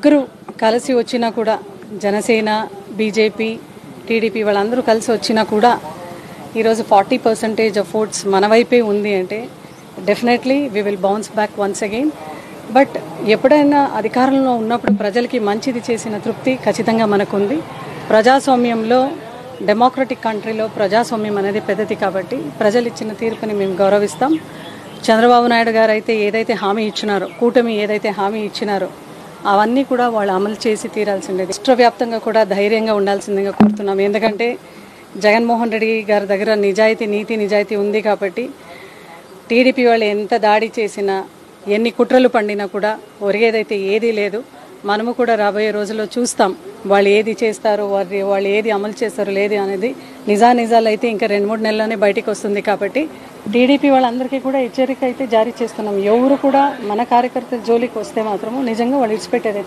ముగ్గురు కలిసి వచ్చినా కూడా జనసేన బీజేపీ టీడీపీ వాళ్ళందరూ కలిసి వచ్చినా కూడా ఈరోజు 40% ఆఫ్ ఓట్స్ మన వైపే ఉంది అంటే definitely we will bounce back once again. But ఎప్పుడైనా అధికారంలో ఉన్నప్పుడు ప్రజలకి మంచిది చేసిన తృప్తి ఖచ్చితంగా మనకుంది. ప్రజాస్వామ్యంలో డెమోక్రటిక్ కంట్రీలో ప్రజాస్వామ్యం అనేది పెద్దది కాబట్టి ప్రజలు ఇచ్చిన తీర్పుని మేము గౌరవిస్తాం. చంద్రబాబు నాయుడు గారు అయితే ఏదైతే హామీ ఇచ్చినారో, కూటమి ఏదైతే హామీ ఇచ్చినారో అవన్నీ కూడా వాళ్ళు అమలు చేసి తీరాల్సిందే. రాష్ట్ర వ్యాప్తంగా కూడా ధైర్యంగా ఉండాల్సిందిగా కోరుతున్నాం. ఎందుకంటే జగన్మోహన్ రెడ్డి గారి దగ్గర నీతి నిజాయితీ ఉంది కాబట్టి టీడీపీ వాళ్ళు ఎంత దాడి చేసినా ఎన్ని కుట్రలు పండినా కూడా ఒరిగేదైతే ఏదీ లేదు. మనము కూడా రాబోయే రోజుల్లో చూస్తాం వాళ్ళు ఏది చేస్తారో, వాళ్ళు ఏది అమలు చేస్తారో లేదు అనేది. నిజాలు అయితే ఇంకా 2-3 నెలల్లోనే బయటికి వస్తుంది కాబట్టి టీడీపీ వాళ్ళందరికీ కూడా హెచ్చరిక అయితే జారీ చేస్తున్నాం. ఎవరు కూడా మన కార్యకర్తల జోలికి వస్తే మాత్రము నిజంగా వాళ్ళు ఇడిచిపెట్టేదైతే